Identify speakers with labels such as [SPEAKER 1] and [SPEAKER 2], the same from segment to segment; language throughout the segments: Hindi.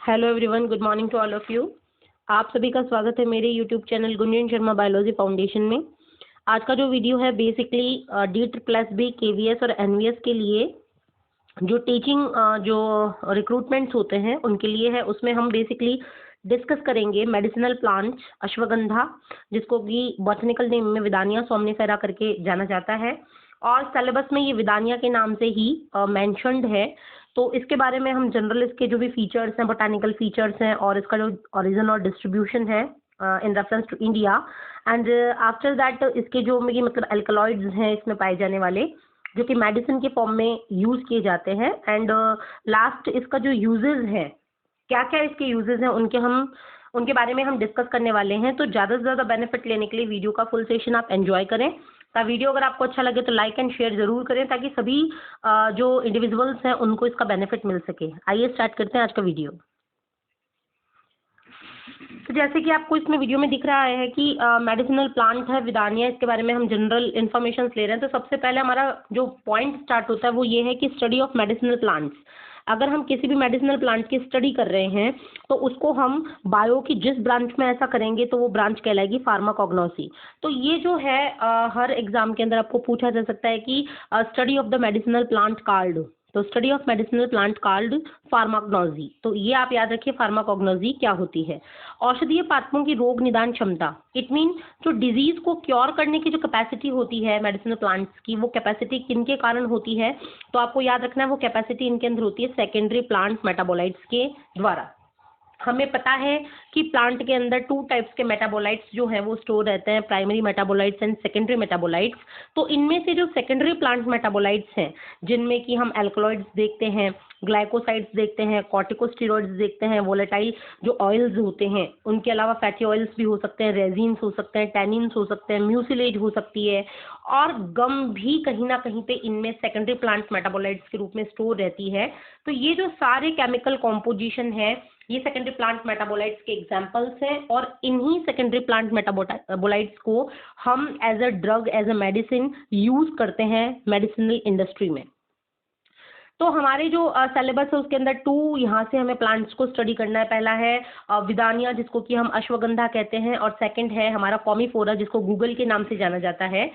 [SPEAKER 1] Hello everyone, good morning to all of you. आप सभी का स्वागत है मेरे YouTube channel Gunjan Sharma biology foundation में। आज का जो वीडियो है बेसिकली D+B KVS और NVS के लिए जो टीचिंग जो रिक्रूटमेंट्स होते हैं उनके लिए है। उसमें हम बेसिकली डिस्कस करेंगे मेडिसिनल प्लांट्स अश्वगंधा, जिसको कि बॉटनिकल नेम में विदानिया सोमनिफेरा करके जाना जाता है और सिलेबस में ये विदानिया के नाम से ही मेंशन्ड है। तो इसके बारे में हम जनरल इसके जो भी फीचर्स हैं, बोटानिकल फीचर्स हैं और इसका जो ओरिजिन और डिस्ट्रीब्यूशन है in reference to India and after that इसके जो मतलब एल्कलॉइड्स हैं इसमें पाए जाने वाले जो कि मेडिसिन के फॉर्म में यूज़ किए जाते हैं एंड लास्ट इसका जो यूजेस है, क्या क्या इसके यूजेस हैं उनके बारे में हम डिस्कस करने वाले हैं। तो ज़्यादा से ज़्यादा बेनिफिट लेने के लिए वीडियो का फुल सेशन आप एंजॉय करें। तो वीडियो अगर आपको अच्छा लगे तो लाइक एंड शेयर ज़रूर करें ताकि सभी जो इंडिविजुअल्स हैं उनको इसका बेनिफिट मिल सके। आइए स्टार्ट करते हैं आज का वीडियो। तो जैसे कि आपको इसमें वीडियो में दिख रहा है कि मेडिसिनल प्लांट है विदानिया, इसके बारे में हम जनरल इन्फॉर्मेशन ले रहे हैं। तो सबसे पहले हमारा जो पॉइंट स्टार्ट होता है वो ये है कि स्टडी ऑफ मेडिसिनल प्लांट्स। अगर हम किसी भी मेडिसिनल प्लांट की स्टडी कर रहे हैं तो उसको हम बायो की जिस ब्रांच में ऐसा करेंगे तो वो ब्रांच कहलाएगी फार्माकोग्नोसी। तो ये जो है हर एग्जाम के अंदर आपको पूछा जा सकता है कि study of the medicinal plant called, तो study of medicinal plant called pharmacognosy. तो ये आप याद रखिए फार्माकोग्नोसी क्या होती है। औषधीय पात्रों की रोग निदान क्षमता, इट मीन जो डिजीज को क्योर करने की जो कैपेसिटी होती है मेडिसिनल प्लांट्स की, वो कैपेसिटी किनके कारण होती है। तो आपको याद रखना है वो कैपेसिटी इनके अंदर होती है सेकेंडरी प्लांट मेटाबोलाइट्स के द्वारा। हमें पता है कि प्लांट के अंदर 2 टाइप्स के मेटाबोलाइट्स जो हैं वो स्टोर रहते हैं, primary metabolites and secondary metabolites. तो इनमें से जो सेकेंडरी प्लांट मेटाबोलाइट्स हैं जिनमें कि हम एल्कलॉइड्स देखते हैं, ग्लाइकोसाइड्स देखते हैं, कॉर्टिकोस्टेरॉइड्स देखते हैं, वोलेटाइल जो ऑयल्स होते हैं, उनके अलावा फैटी ऑयल्स भी हो सकते हैं, रेजिन्स हो सकते हैं, टैनिन्स हो सकते हैं, म्यूसिलेज हो सकती है और गम भी कहीं ना कहीं पे इनमें सेकेंडरी प्लांट मेटाबोलाइट्स के रूप में स्टोर रहती है। तो ये जो सारे केमिकल कॉम्पोजिशन है ये सेकेंडरी प्लांट मेटाबोलाइट्स के एग्जांपल्स हैं और इन्हीं सेकेंडरी प्लांट मेटाबोलाइट्स को हम as a drug, as a medicine use करते हैं मेडिसिनल इंडस्ट्री में। तो हमारे जो सिलेबस है उसके अंदर 2 यहाँ से हमें प्लांट्स को स्टडी करना है। पहला है विदानिया जिसको कि हम अश्वगंधा कहते हैं और सेकंड है हमारा कॉमीफोरा जिसको गूगल के नाम से जाना जाता है।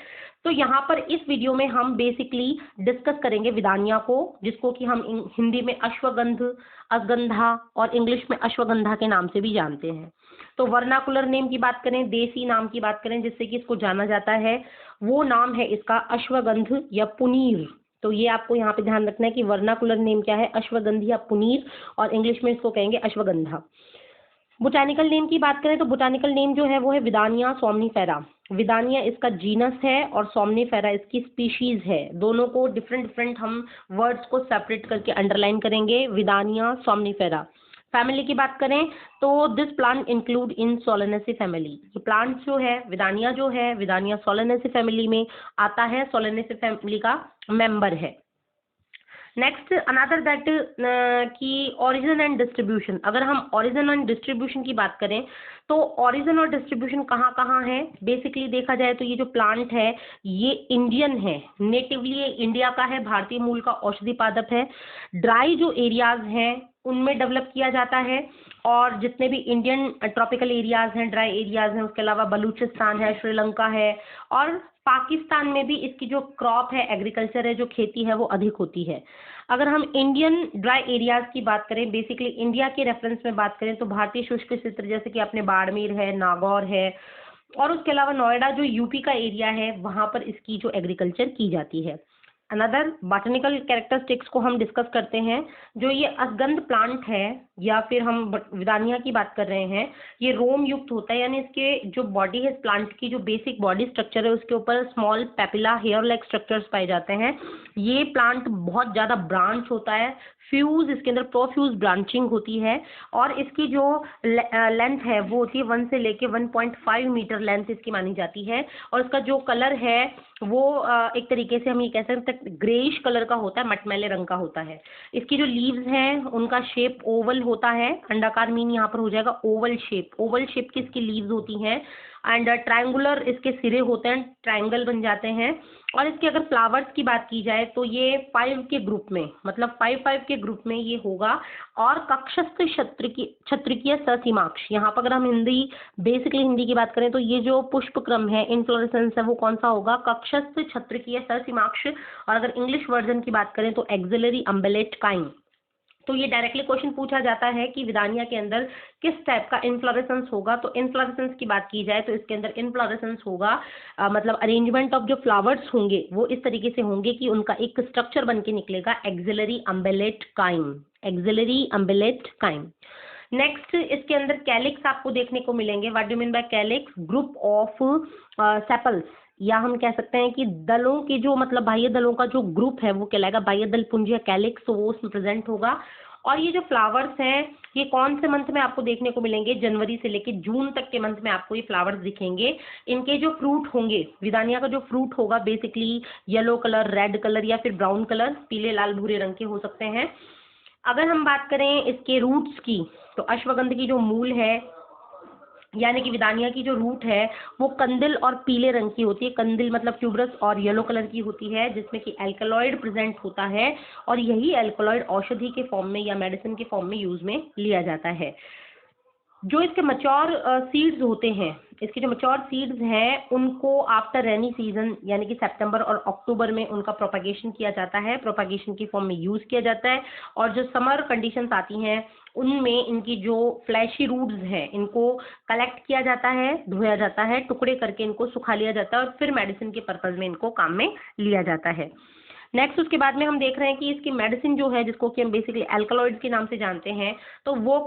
[SPEAKER 1] तो यहाँ पर इस वीडियो में हम बेसिकली डिस्कस करेंगे विदानिया को, जिसको कि हम हिंदी में अश्वगंधा और इंग्लिश में अश्वगंधा के नाम से भी जानते हैं। तो वर्नाकुलर नेम की बात करें, देसी नाम की बात करें जिससे कि इसको जाना जाता है, वो नाम है इसका अश्वगंध या पुनीर। तो ये आपको यहाँ पे ध्यान रखना है कि वर्नाकुलर नेम क्या है, अश्वगंधी या पुनीर, और इंग्लिश में इसको कहेंगे अश्वगंधा। बोटानिकल नेम की बात करें तो बोटानिकल नेम जो है वो है विदानिया सोमनिफेरा। विदानिया इसका जीनस है और सोमनिफेरा इसकी स्पीशीज है। दोनों को डिफरेंट हम वर्ड्स को सेपरेट करके अंडरलाइन करेंगे, विदानिया सोमनिफेरा। फैमिली की बात करें तो this plant include in Solanaceae family. ये प्लांट जो है विदानिया सोलेनेसी फैमिली में आता है, सोलेनेसी फैमिली का मेंबर है। नेक्स्ट अनदर दैट की ओरिजिन एंड डिस्ट्रीब्यूशन। अगर हम ओरिजिन एंड डिस्ट्रीब्यूशन की बात करें तो ओरिजिन और डिस्ट्रीब्यूशन कहाँ कहाँ है, बेसिकली देखा जाए तो ये जो प्लांट है ये इंडियन है, नेटिवली ये इंडिया का है, भारतीय मूल का औषधि पादप है। ड्राई जो एरियाज हैं उनमें डेवलप किया जाता है और जितने भी इंडियन ट्रॉपिकल एरियाज हैं, ड्राई एरियाज हैं, उसके अलावा बलूचिस्तान है, श्रीलंका है और पाकिस्तान में भी इसकी जो क्रॉप है, एग्रीकल्चर है, जो खेती है वो अधिक होती है। अगर हम इंडियन ड्राई एरियाज की बात करें, बेसिकली इंडिया के रेफरेंस में बात करें तो भारतीय शुष्क क्षेत्र जैसे कि अपने बाड़मेर है, नागौर है और उसके अलावा नोएडा जो यूपी का एरिया है वहाँ पर इसकी जो एग्रीकल्चर की जाती है। अनदर बॉटनिकल कैरेक्टरिस्टिक्स को हम डिस्कस करते हैं। जो ये असगंध प्लांट है या फिर हम विदानिया की बात कर रहे हैं, ये रोम युक्त होता है, यानी इसके जो बॉडी है, इस प्लांट की जो बेसिक बॉडी स्ट्रक्चर है उसके ऊपर small papilla hair like structures पाए जाते हैं। ये प्लांट बहुत ज़्यादा ब्रांच होता है, फ्यूज इसके अंदर प्रोफ्यूज ब्रांचिंग होती है और इसकी जो लेंथ है वो होती है 1 से लेके 1.5 मीटर लेंथ इसकी मानी जाती है और इसका जो कलर है वो एक तरीके से हम ये कह सकते हैं ग्रेइश कलर का होता है, मटमैले रंग का होता है। इसकी जो लीव्स हैं उनका शेप ओवल होता है, अंडाकार मीन यहाँ पर हो जाएगा ओवल शेप की इसकी लीव्स होती हैं। एंड ट्रायंगुलर इसके सिरे होते हैं, ट्रायंगल बन जाते हैं। और इसके अगर फ्लावर्स की बात की जाए तो ये 5 के ग्रुप में, मतलब 5 के ग्रुप में ये होगा। और कक्षस्थ क्षत्रिकीय ससीमाक्ष, यहाँ पर अगर हम बेसिकली हिंदी की बात करें तो ये जो पुष्प क्रम है, इनफ्लोरेसेंस है, वो कौन सा होगा? कक्षस्थ क्षत्रिकीय ससीमाक्ष। और अगर इंग्लिश वर्जन की बात करें तो एक्सिलरी अम्बेलेट काइम। तो ये डायरेक्टली क्वेश्चन पूछा जाता है कि विदानिया के अंदर किस टाइप का इनफ्लोरेसेंस होगा। तो इनफ्लोरेसेंस की बात की जाए तो इसके अंदर इनफ्लोरेसेंस होगा, मतलब अरेंजमेंट ऑफ जो फ्लावर्स होंगे वो इस तरीके से होंगे कि उनका एक स्ट्रक्चर बन के निकलेगा, axillary umbellate cyme, axillary umbellate cyme. Next इसके अंदर कैलिक्स आपको देखने को मिलेंगे। What do mean by calyx? Group of sepals, या हम कह सकते हैं कि दलों के जो, मतलब बाह्य दलों का जो ग्रुप है वो कहलाएगा बाह्य दल पुंज या कैलिक्स, तो वो उसमें प्रेजेंट होगा। और ये जो फ्लावर्स हैं ये कौन से मंथ में आपको देखने को मिलेंगे? जनवरी से लेकर जून तक के मंथ में आपको ये फ्लावर्स दिखेंगे। इनके जो फ्रूट होंगे, विदानिया का जो फ्रूट होगा basically yellow colour, red colour या फिर ब्राउन कलर, पीले लाल भूरे रंग के हो सकते हैं। अगर हम बात करें इसके रूट्स की तो अश्वगंध की जो मूल है, यानी कि विदानिया की जो रूट है वो कंदिल और पीले रंग की होती है। कंदिल मतलब ट्यूबरस और येलो कलर की होती है, जिसमें कि एल्कलॉइड प्रेजेंट होता है। और यही एल्कलॉइड औषधि के फॉर्म में या मेडिसिन के फॉर्म में यूज में लिया जाता है। जो इसके मच्योर सीड्स होते हैं, इसके जो मच्योर सीड्स हैं उनको आफ्टर रेनी सीजन यानी कि सितंबर और अक्टूबर में उनका प्रोपागेशन किया जाता है, प्रोपागेशन की फॉर्म में यूज किया जाता है। और जो समर कंडीशंस आती हैं उनमें इनकी जो फ्लैशी रूट्स हैं इनको कलेक्ट किया जाता है, धोया जाता है, टुकड़े करके इनको सुखा लिया जाता है और फिर मेडिसिन के पर्पज में इनको काम में लिया जाता है। नेक्स्ट उसके बाद में हम देख रहे हैं कि इसकी मेडिसिन जो है, जिसको कि हम बेसिकली एल्कलॉइड्स के नाम से जानते हैं, तो वो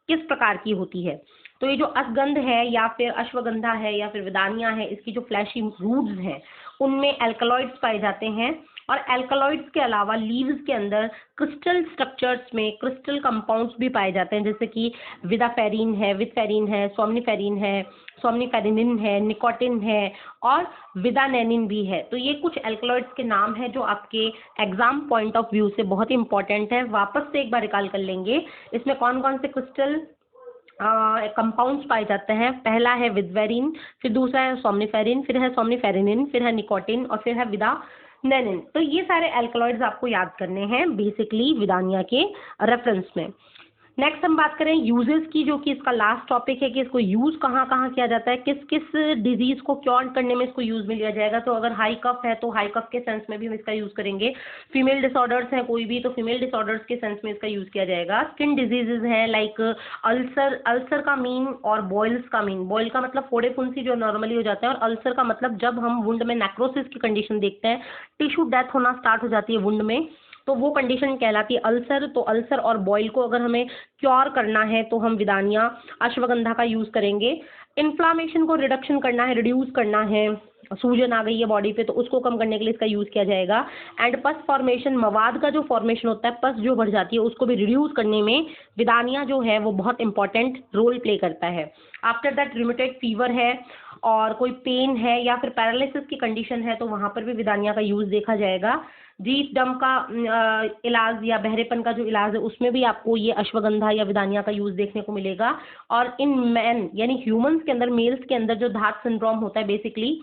[SPEAKER 1] किस प्रकार की होती है। तो ये जो अश्वगंध है या फिर अश्वगंधा है या फिर विदानिया है, इसकी जो फ्लैशी रूट्स हैं उनमें एल्कलॉइड्स पाए जाते हैं। और एल्कलॉइड्स के अलावा लीव्स के अंदर क्रिस्टल स्ट्रक्चर्स में क्रिस्टल कंपाउंड्स भी पाए जाते हैं, जैसे कि विदाफेरिन है, विथफेरिन है, सोमनिफेरिन है, सोमनिफेरिनिन है, निकोटिन है और विदानेनिन भी है। तो ये कुछ एल्कलॉइड्स के नाम है जो आपके एग्जाम पॉइंट ऑफ व्यू से बहुत इंपॉर्टेंट है। वापस से एक बार रिकॉल कर लेंगे, इसमें कौन कौन से क्रिस्टल कंपाउंड्स पाए जाते हैं। पहला है विदवेरिन, फिर दूसरा है सोमनिफेरिन, फिर है सोमनिफेरिनिन, फिर है निकोटिन और फिर है विदानेनिन। तो ये सारे एल्कलॉइड्स आपको याद करने हैं बेसिकली विदानिया के रेफरेंस में। नेक्स्ट हम बात करें यूजेस की, जो कि इसका लास्ट टॉपिक है कि इसको यूज कहाँ कहाँ किया जाता है, किस किस डिजीज को क्योर करने में इसको यूज में लिया जाएगा। तो अगर हाई कफ है तो हाई कफ के सेंस में भी हम इसका यूज करेंगे। फीमेल डिसऑर्डर्स हैं कोई भी, तो फीमेल डिसऑर्डर्स के सेंस में इसका यूज किया जाएगा। स्किन डिजीजेज हैं लाइक अल्सर, अल्सर का मीन और बॉयल्स का मीन। बॉयल का मतलब फोड़े फुंसी जो नॉर्मली हो जाता है, और अल्सर का मतलब जब हम वुंड में नेक्रोसिस की कंडीशन देखते हैं, टिश्यू डेथ होना स्टार्ट हो जाती है वुंड में, तो वो कंडीशन कहलाती है अल्सर। तो अल्सर और बॉयल को अगर हमें क्योर करना है तो हम विदानिया अश्वगंधा का यूज करेंगे। इन्फ्लामेशन को रिडक्शन करना है, रिड्यूस करना है, सूजन आ गई है बॉडी पे तो उसको कम करने के लिए इसका यूज किया जाएगा। एंड पस फॉर्मेशन, मवाद का जो फॉर्मेशन होता है, पस जो बढ़ जाती है उसको भी रिड्यूस करने में विदानिया जो है वो बहुत इंपॉर्टेंट रोल प्ले करता है। आफ्टर दैट रूमेटॉइड फीवर है और कोई पेन है या फिर पैरालिसिस की कंडीशन है तो वहां पर भी विदानिया का यूज देखा जाएगा। डीप डम का इलाज या बहरेपन का जो इलाज है उसमें भी आपको ये अश्वगंधा या विदानिया का यूज देखने को मिलेगा। और इन मैन यानी ह्यूमंस के अंदर, मेल्स के अंदर जो धात सिंड्रोम होता है बेसिकली,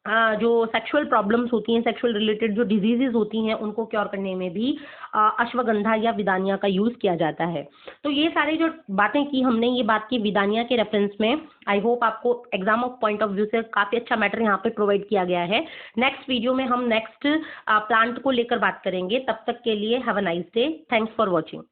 [SPEAKER 1] जो सेक्सुअल प्रॉब्लम्स होती हैं, सेक्सुअल रिलेटेड जो डिजीजेज होती हैं उनको क्योर करने में भी अश्वगंधा या विदानिया का यूज किया जाता है। तो ये सारी जो बातें की हमने, ये बात की विदानिया के रेफरेंस में। आई होप आपको exam of point of view से काफी अच्छा मैटर यहाँ पे प्रोवाइड किया गया है। नेक्स्ट वीडियो में हम नेक्स्ट प्लांट को लेकर बात करेंगे। तब तक के लिए have a nice day. Thanks for watching.